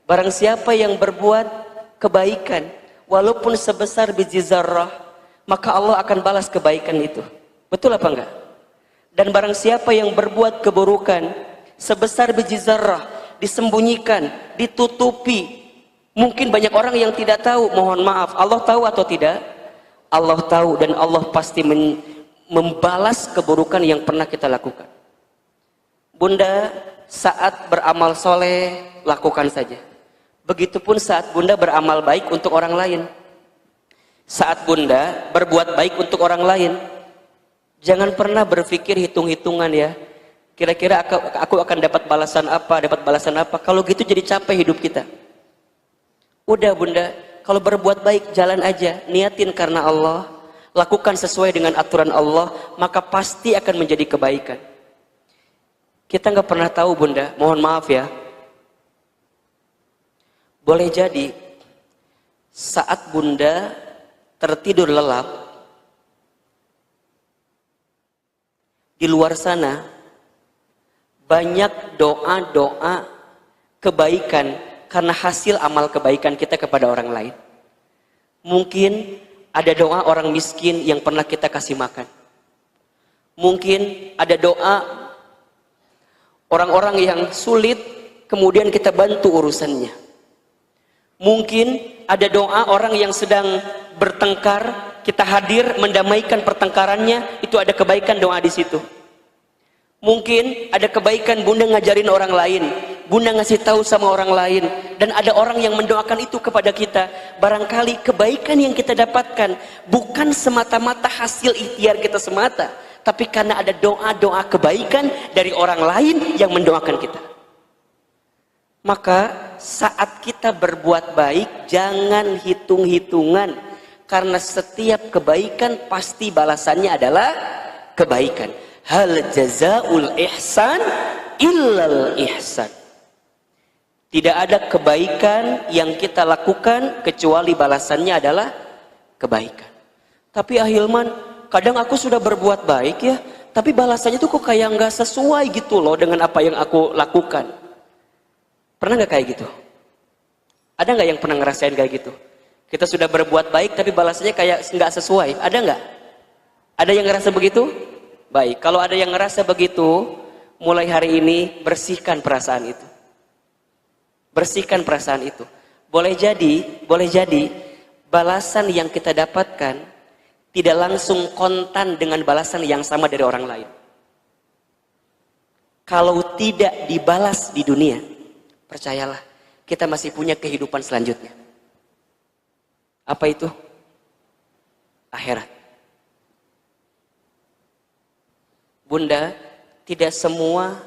Barang siapa yang berbuat kebaikan walaupun sebesar biji zarrah, maka Allah akan balas kebaikan itu. Betul apa enggak? Dan barang siapa yang berbuat keburukan sebesar biji zarrah, disembunyikan, ditutupi, mungkin banyak orang yang tidak tahu, mohon maaf, Allah tahu atau tidak? Allah tahu, dan Allah pasti membalas keburukan yang pernah kita lakukan. Bunda, saat beramal soleh, lakukan saja. Begitupun saat bunda beramal baik untuk orang lain. Saat bunda berbuat baik untuk orang lain, jangan pernah berpikir hitung-hitungan ya. Kira-kira aku akan dapat balasan apa. Kalau gitu jadi capek hidup kita. Udah bunda, kalau berbuat baik jalan aja, niatin karena Allah, lakukan sesuai dengan aturan Allah, maka pasti akan menjadi kebaikan. Kita nggak pernah tahu bunda, mohon maaf ya. Boleh jadi saat bunda tertidur lelap, di luar sana banyak doa-doa kebaikan karena hasil amal kebaikan kita kepada orang lain. Mungkin ada doa orang miskin yang pernah kita kasih makan. Mungkin ada doa orang-orang yang sulit kemudian kita bantu urusannya. Mungkin ada doa orang yang sedang bertengkar, kita hadir mendamaikan pertengkarannya, itu ada kebaikan doa di situ. Mungkin ada kebaikan bunda ngajarin orang lain, bunda ngasih tahu sama orang lain, dan ada orang yang mendoakan itu kepada kita. Barangkali kebaikan yang kita dapatkan bukan semata-mata hasil ikhtiar kita semata, tapi karena ada doa-doa kebaikan dari orang lain yang mendoakan kita. Maka saat kita berbuat baik, jangan hitung-hitungan, karena setiap kebaikan pasti balasannya adalah kebaikan. Hal jazaul ihsan illal ihsan. Tidak ada kebaikan yang kita lakukan kecuali balasannya adalah kebaikan. Tapi Ahilman, kadang aku sudah berbuat baik ya, tapi balasannya tuh kok kayak nggak sesuai gitu loh dengan apa yang aku lakukan. Pernah nggak kayak gitu? Ada nggak yang pernah ngerasain kayak gitu? Kita sudah berbuat baik tapi balasannya kayak nggak sesuai. Ada nggak? Ada yang ngerasa begitu? Baik, kalau ada yang ngerasa begitu, mulai hari ini bersihkan perasaan itu. Bersihkan perasaan itu. Boleh jadi balasan yang kita dapatkan tidak langsung kontan dengan balasan yang sama dari orang lain. Kalau tidak dibalas di dunia, percayalah, kita masih punya kehidupan selanjutnya. Apa itu? Akhirat. Bunda, tidak semua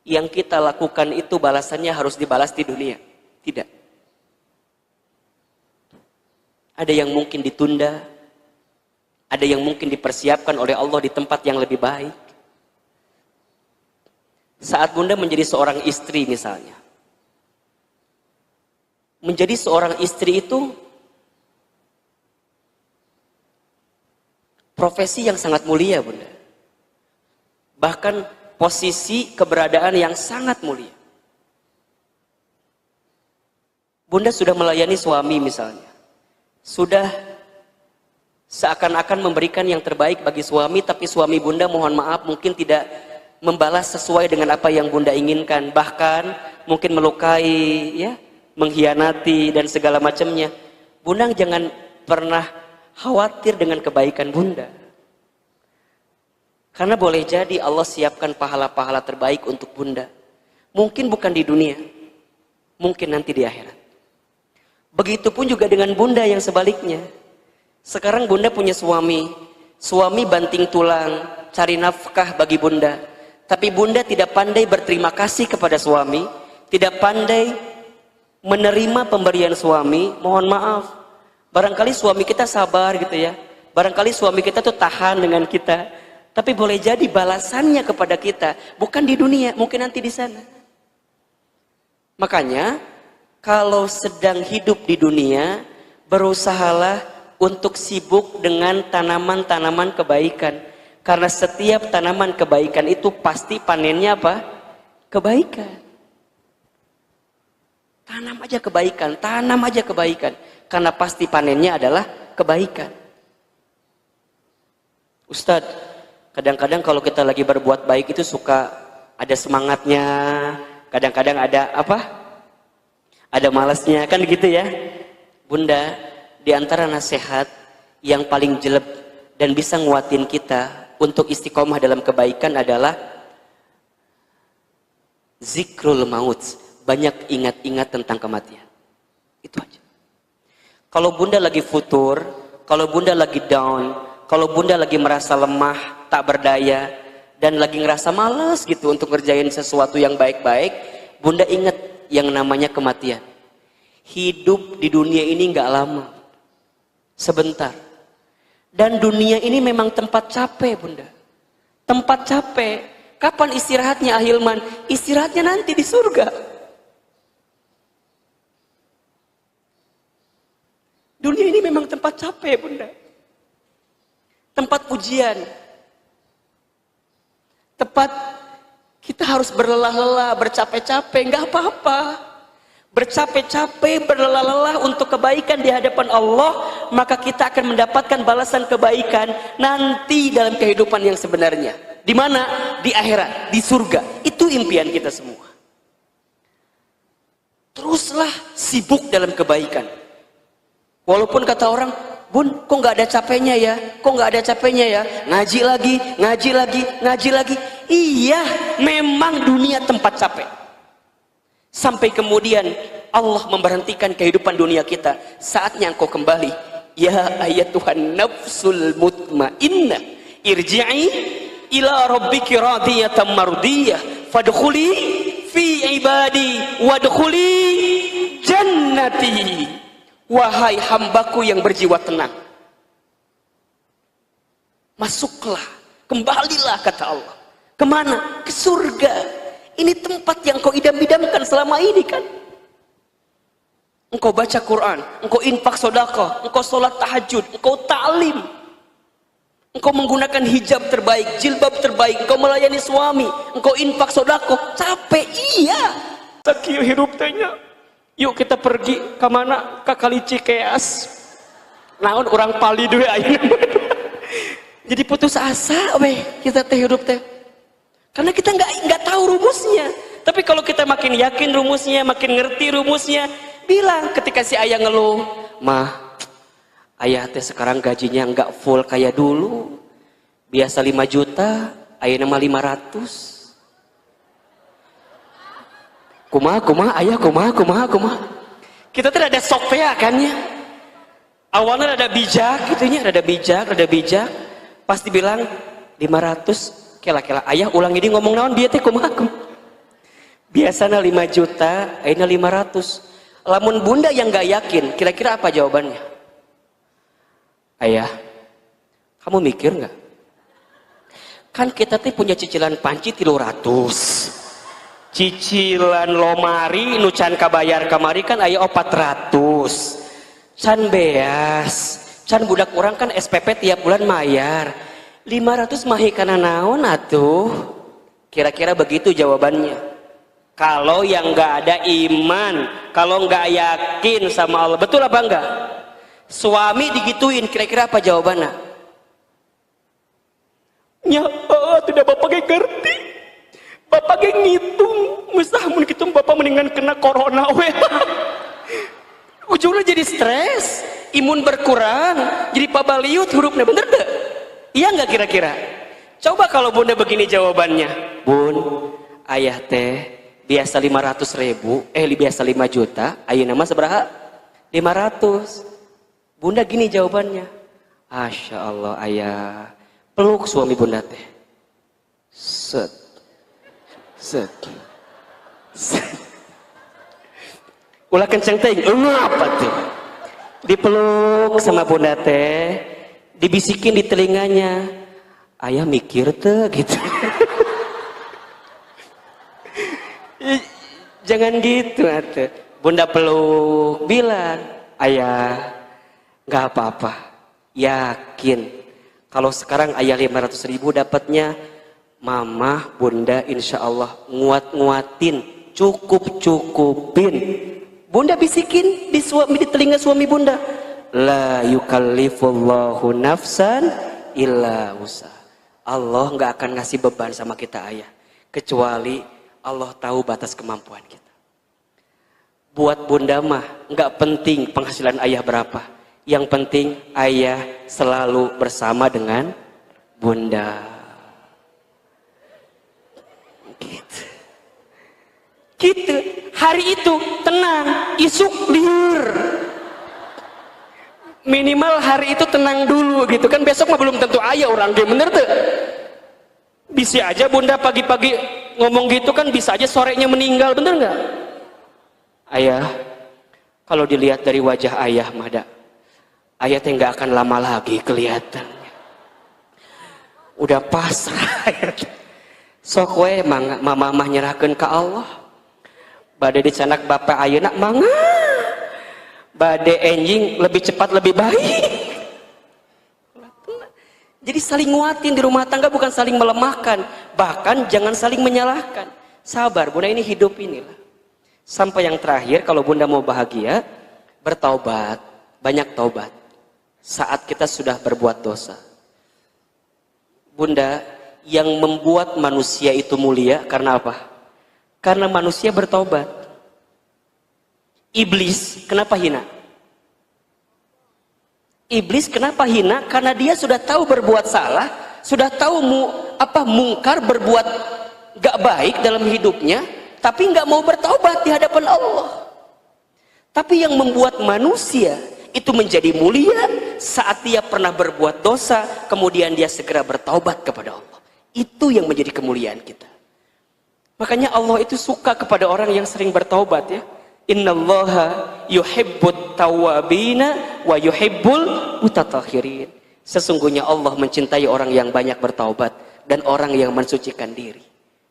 yang kita lakukan itu balasannya harus dibalas di dunia. Tidak. Ada yang mungkin ditunda, ada yang mungkin dipersiapkan oleh Allah di tempat yang lebih baik. Saat bunda menjadi seorang istri misalnya, menjadi seorang istri itu profesi yang sangat mulia bunda. Bahkan posisi keberadaan yang sangat mulia. Bunda sudah melayani suami misalnya, sudah seakan-akan memberikan yang terbaik bagi suami, tapi suami bunda mohon maaf mungkin tidak membalas sesuai dengan apa yang bunda inginkan, bahkan mungkin melukai ya, mengkhianati dan segala macamnya. Bunda jangan pernah khawatir dengan kebaikan bunda, karena boleh jadi Allah siapkan pahala-pahala terbaik untuk bunda. Mungkin bukan di dunia, mungkin nanti di akhirat. Begitupun juga dengan bunda yang sebaliknya. Sekarang bunda punya suami banting tulang cari nafkah bagi bunda, tapi bunda tidak pandai berterima kasih kepada suami, tidak pandai menerima pemberian suami. Mohon maaf, barangkali suami kita sabar gitu ya, barangkali suami kita tuh tahan dengan kita, tapi boleh jadi balasannya kepada kita bukan di dunia, mungkin nanti di sana. Makanya kalau sedang hidup di dunia, berusahalah untuk sibuk dengan tanaman-tanaman kebaikan, karena setiap tanaman kebaikan itu pasti panennya apa? Kebaikan. Tanam aja kebaikan, tanam aja kebaikan. Karena pasti panennya adalah kebaikan. Ustadz, kadang-kadang kalau kita lagi berbuat baik itu suka ada semangatnya, kadang-kadang ada apa? Ada malasnya, kan gitu ya. Bunda, di antara nasihat yang paling jelek dan bisa nguatin kita untuk istiqomah dalam kebaikan adalah zikrul maut. Banyak ingat-ingat tentang kematian. Itu aja. Kalau bunda lagi futur, kalau bunda lagi down, kalau bunda lagi merasa lemah, tak berdaya, dan lagi ngerasa males gitu untuk ngerjain sesuatu yang baik-baik, bunda ingat yang namanya kematian. Hidup di dunia ini nggak lama, sebentar. Dan dunia ini memang tempat capek, bunda. Tempat capek. Kapan istirahatnya Ahilman? Istirahatnya nanti di surga. Dunia ini memang tempat capek, bunda. Tempat ujian. Tempat kita harus berlelah-lelah, bercapek-capek, nggak apa-apa. Bercapek-capek, berlelah-lelah untuk kebaikan di hadapan Allah, maka kita akan mendapatkan balasan kebaikan nanti dalam kehidupan yang sebenarnya. Di mana? Di akhirat, di surga. Itu impian kita semua. Teruslah sibuk dalam kebaikan. Walaupun kata orang, bun, kok nggak ada capeknya ya? Kok nggak ada capeknya ya? Ngaji lagi, ngaji lagi, ngaji lagi. Iya, memang dunia tempat capek. Sampai kemudian Allah memberhentikan kehidupan dunia kita. Saatnya engkau kembali. Ya ayatuhan nafsul mutmainnah, irji'i ila rabbiki radiyatan mardiyah, fadkhuli fi ibadi wadkhuli jannati. Wahai hambaku yang berjiwa tenang, masuklah, kembalilah kata Allah. Kemana? Ke surga. Ini tempat yang kau idam-idamkan selama ini kan. Engkau baca Quran, engkau infak sedekah, engkau sholat tahajud, engkau ta'lim, engkau menggunakan hijab terbaik, jilbab terbaik, engkau melayani suami, engkau infak sedekah. Capek, iya. Sakieu hirup tanya. Yuk kita pergi ke mana? Ke Kali Cikeas. Naon orang pali duwe ayeuna. Jadi putus asa weh kita teh hidup teh. Karena kita nggak tahu rumusnya. Tapi kalau kita makin yakin rumusnya, makin ngerti rumusnya, bilang ketika si ayah ngeluh, "Mah, ayah teh sekarang gajinya nggak full kayak dulu. Biasa 5 juta, ayeuna mah 500." Kumaha, ayah kumaha. Kita tuh ada sopea kan ya. Awalnya ada bijak gitunya, ada bijak. Pasti bilang 500, kela-kela ayah ulang ini ngomong naon bieu teh kumaha. Biasanya 5 juta, ayeuna 500. Lamun bunda yang gak yakin, kira-kira apa jawabannya? Ayah, kamu mikir nggak? Kan kita tuh punya cicilan panci 300. Cicilan lomari nu can kabayar kamari kan aya 400. Can beas, can budak orang kan SPP tiap bulan mayar. 500 mah kana naon atuh? Kira-kira begitu jawabannya. Kalau yang nggak ada iman, kalau nggak yakin sama Allah, betul apa enggak? Suami digituin, kira-kira apa jawabannya? Ya, tidak bapak ngerti. Bapak ge ngitung, musah mun kitu bapak mendingan kena corona we. Ujungnya jadi stres, imun berkurang, jadi pabaliut hurufnya, bener deh? Iya nggak kira-kira? Coba kalau bunda begini jawabannya, bun, ayah teh biasa 500.000, biasa 5 juta, ayeuna mah sabaraha? 500. Bunda gini jawabannya, Masya Allah ayah, peluk suami bunda teh, set. Ulah kenceng teh, apa tuh? Dipeluk sama bunda teh, dibisikin di telinganya, ayah mikir tuh gitu. Jangan gitu atuh. Bunda peluk, bilang, ayah, nggak apa-apa, yakin. Kalau sekarang ayah 500.000 dapatnya, mama, bunda insya Allah nguat-nguatin, cukup-cukupin Bunda bisikin di telinga suami bunda, la yukallifullahu nafsan illa usaha. Allah nggak akan ngasih beban sama kita ayah, kecuali Allah tahu batas kemampuan kita. Buat bunda mah nggak penting penghasilan ayah berapa, yang penting ayah selalu bersama dengan bunda. Gitu. Hari itu tenang, isuk liur. Minimal hari itu tenang dulu gitu kan, besok mah belum tentu ayah orang dia, bener tuh. Bisa aja bunda pagi-pagi ngomong gitu kan, bisa aja sorenya meninggal, bener nggak? Ayah, kalau dilihat dari wajah ayah mada, ayah teh nggak akan lama lagi kelihatannya. Udah pasrah. Sok we mama nyerahkeun ka Allah. Bade dicanak bapak ayeuna mangga. Bade enjing lebih cepat lebih baik. Jadi saling nguatin di rumah tangga, bukan saling melemahkan, bahkan jangan saling menyalahkan. Sabar bunda, ini hidup inilah. Sampai yang terakhir, kalau bunda mau bahagia, bertaubat, banyak taubat. Saat kita sudah berbuat dosa, bunda, yang membuat manusia itu mulia karena apa? Karena manusia bertaubat. Iblis kenapa hina? Iblis kenapa hina? Karena dia sudah tahu berbuat salah, sudah tahu mungkar, berbuat gak baik dalam hidupnya, tapi gak mau bertaubat di hadapan Allah. Tapi yang membuat manusia itu menjadi mulia saat dia pernah berbuat dosa, kemudian dia segera bertaubat kepada Allah. Itu yang menjadi kemuliaan kita. Makanya Allah itu suka kepada orang yang sering bertaubat ya. Innallaha yuhibbut tawwabina wa yuhibbul mutatahhirin. Sesungguhnya Allah mencintai orang yang banyak bertaubat dan orang yang mensucikan diri.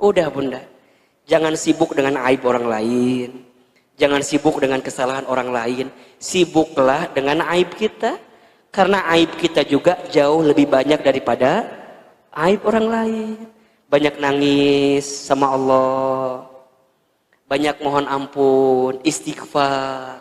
Udah bunda, jangan sibuk dengan aib orang lain, jangan sibuk dengan kesalahan orang lain, sibuklah dengan aib kita, karena aib kita juga jauh lebih banyak daripada aib orang lain. Banyak nangis sama Allah, banyak mohon ampun, istighfar,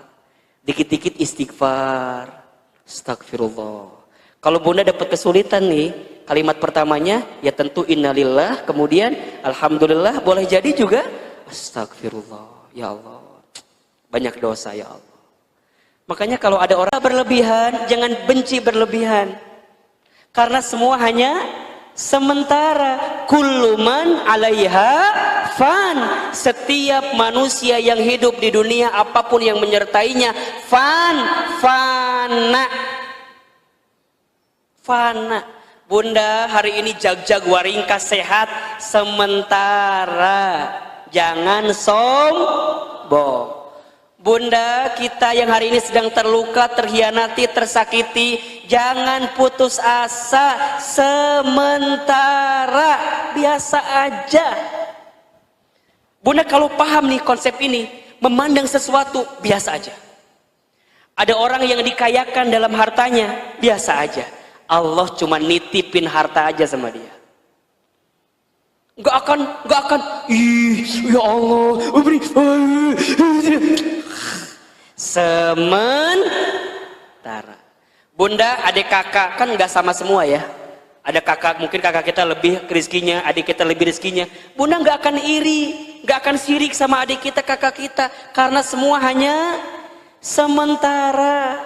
dikit-dikit istighfar, astagfirullah. Kalau bunda dapat kesulitan nih, kalimat pertamanya ya tentu innalillah, kemudian alhamdulillah, boleh jadi juga astagfirullah, ya Allah, banyak dosa ya Allah. Makanya kalau ada orang berlebihan, jangan benci berlebihan, karena semua hanya sementara. Kullu man 'alaiha fan. Setiap manusia yang hidup di dunia, apapun yang menyertainya, fana. Bunda, hari ini jag-jag waringkas sehat sementara, jangan sombong. Bunda, kita yang hari ini sedang terluka, terhianati, tersakiti, jangan putus asa, sementara, biasa aja. Bunda kalau paham nih konsep ini, memandang sesuatu biasa aja. Ada orang yang dikayakan dalam hartanya, biasa aja. Allah cuma nitipin harta aja sama dia. Gak akan, ya Allah, beri. Sementara. Bunda, adik kakak kan nggak sama semua ya. Ada kakak, mungkin kakak kita lebih rezekinya, adik kita lebih rezekinya. Bunda nggak akan iri, nggak akan sirik sama adik kita, kakak kita, karena semua hanya sementara.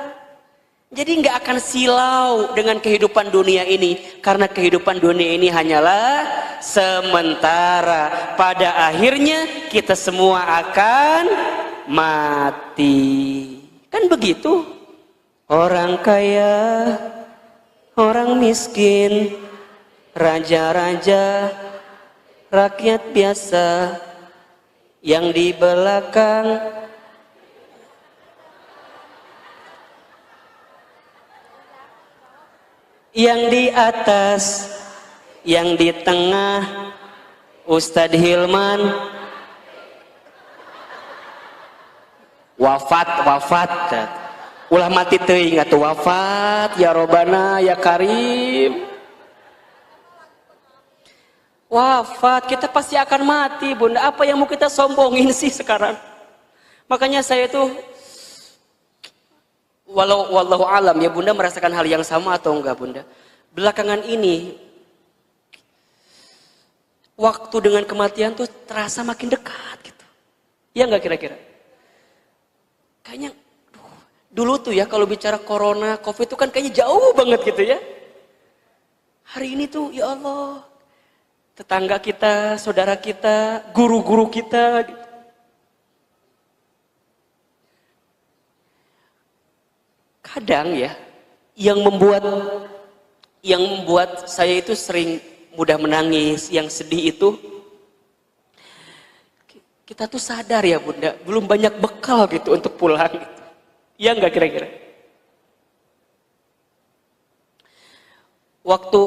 Jadi nggak akan silau dengan kehidupan dunia ini, karena kehidupan dunia ini hanyalah sementara. Pada akhirnya kita semua akan mati. Kan begitu? Orang kaya, orang miskin, raja-raja, rakyat biasa, yang di belakang, yang di atas, yang di tengah, Ustadz Hilman wafat, ulah mati teuing atuh wafat, ya Robana ya Karim. Wafat, kita pasti akan mati bunda, apa yang mau kita sombongin sih sekarang? Makanya saya tuh, wallahu alam ya Bunda merasakan hal yang sama atau enggak Bunda. Belakangan ini, waktu dengan kematian tuh terasa makin dekat gitu. Ya enggak kira-kira? Kayaknya, dulu tuh ya kalau bicara corona, covid itu kan kayaknya jauh banget gitu ya. Hari ini tuh ya Allah, tetangga kita, saudara kita, guru-guru kita gitu. Kadang ya, yang membuat saya itu sering mudah menangis, yang sedih itu, kita tuh sadar ya Bunda, belum banyak bekal gitu untuk pulang gitu. Ya enggak kira-kira? Waktu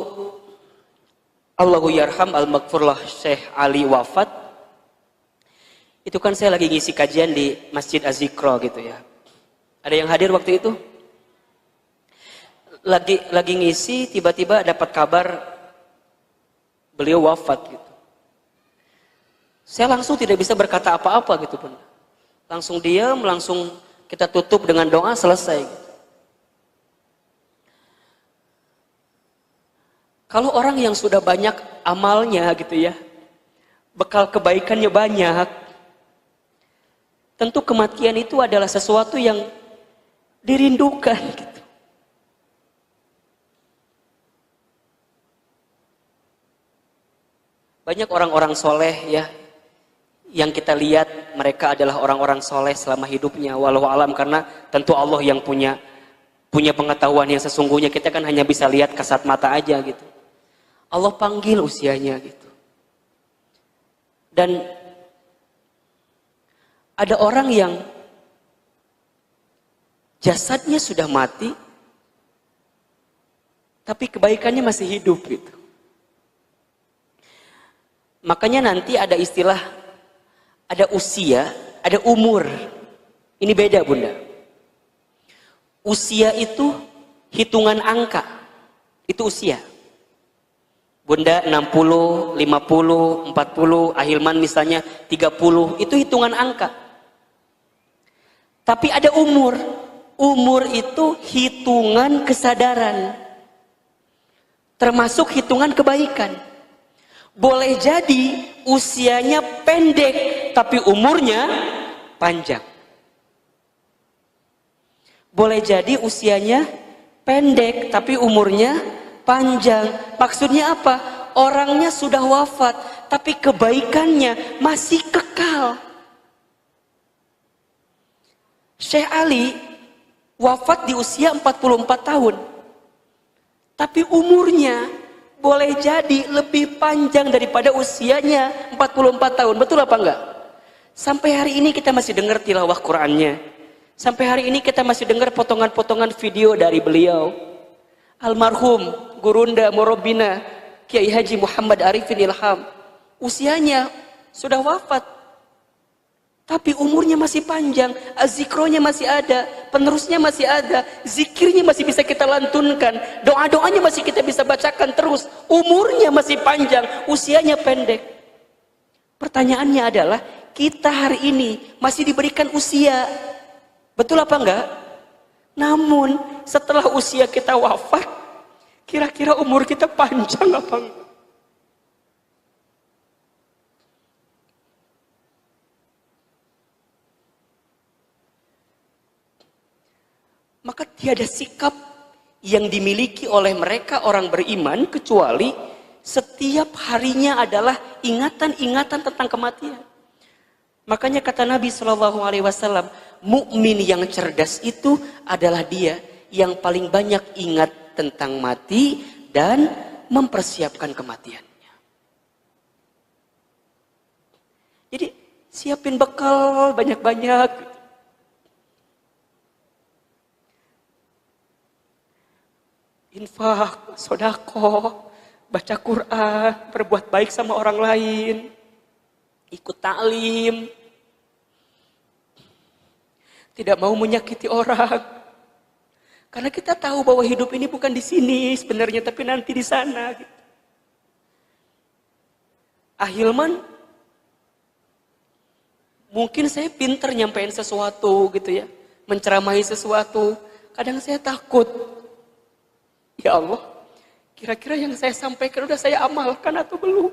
Allahu yarham al-maghfurlah Syekh Ali wafat, itu kan saya lagi ngisi kajian di Masjid Az-Zikra gitu ya. Ada yang hadir waktu itu? Lagi ngisi, tiba-tiba dapat kabar beliau wafat gitu. Saya langsung tidak bisa berkata apa-apa gitu Bunda. Langsung diam, langsung kita tutup dengan doa, selesai gitu. Kalau orang yang sudah banyak amalnya gitu ya, bekal kebaikannya banyak, tentu kematian itu adalah sesuatu yang dirindukan gitu. Banyak orang-orang soleh ya, yang kita lihat mereka adalah orang-orang soleh selama hidupnya, walau alam, karena tentu Allah yang punya pengetahuan yang sesungguhnya, kita kan hanya bisa lihat kasat mata aja gitu. Allah panggil usianya gitu. Dan ada orang yang jasadnya sudah mati, tapi kebaikannya masih hidup gitu. Makanya nanti ada istilah, ada usia, ada umur. Ini beda Bunda. Usia itu hitungan angka. Itu usia. Bunda 60, 50, 40, Ahilman misalnya 30. Itu hitungan angka. Tapi ada umur. Umur itu hitungan kesadaran. Termasuk hitungan kebaikan. Boleh jadi usianya pendek, tapi umurnya panjang. Boleh jadi usianya pendek, tapi umurnya panjang. Maksudnya apa? Orangnya sudah wafat, tapi kebaikannya masih kekal. Syekh Ali wafat di usia 44 tahun. Tapi umurnya boleh jadi lebih panjang daripada usianya 44 tahun. Betul apa enggak? Sampai hari ini kita masih dengar tilawah Qur'annya. Sampai hari ini kita masih dengar potongan-potongan video dari beliau. Almarhum Gurunda Morobina Kiai Haji Muhammad Arifin Ilham. Usianya sudah wafat, tapi umurnya masih panjang, azikronya masih ada, penerusnya masih ada, zikirnya masih bisa kita lantunkan, doa-doanya masih kita bisa bacakan terus, umurnya masih panjang, usianya pendek. Pertanyaannya adalah, kita hari ini masih diberikan usia, betul apa enggak? Namun setelah usia kita wafat, kira-kira umur kita panjang apa enggak? Maka tiada sikap yang dimiliki oleh mereka orang beriman kecuali setiap harinya adalah ingatan-ingatan tentang kematian. Makanya kata Nabi SAW, mukmin yang cerdas itu adalah dia yang paling banyak ingat tentang mati dan mempersiapkan kematiannya. Jadi siapin bekal banyak-banyak. Infak, sodako, baca Quran, berbuat baik sama orang lain, ikut taklim, tidak mau menyakiti orang. Karena kita tahu bahwa hidup ini bukan di sini sebenarnya, tapi nanti di sana. Gitu. Ahilman Mungkin saya pinter nyampein sesuatu gitu ya. Menceramahi sesuatu. Kadang saya takut. Ya Allah, kira-kira yang saya sampaikan udah saya amalkan atau belum?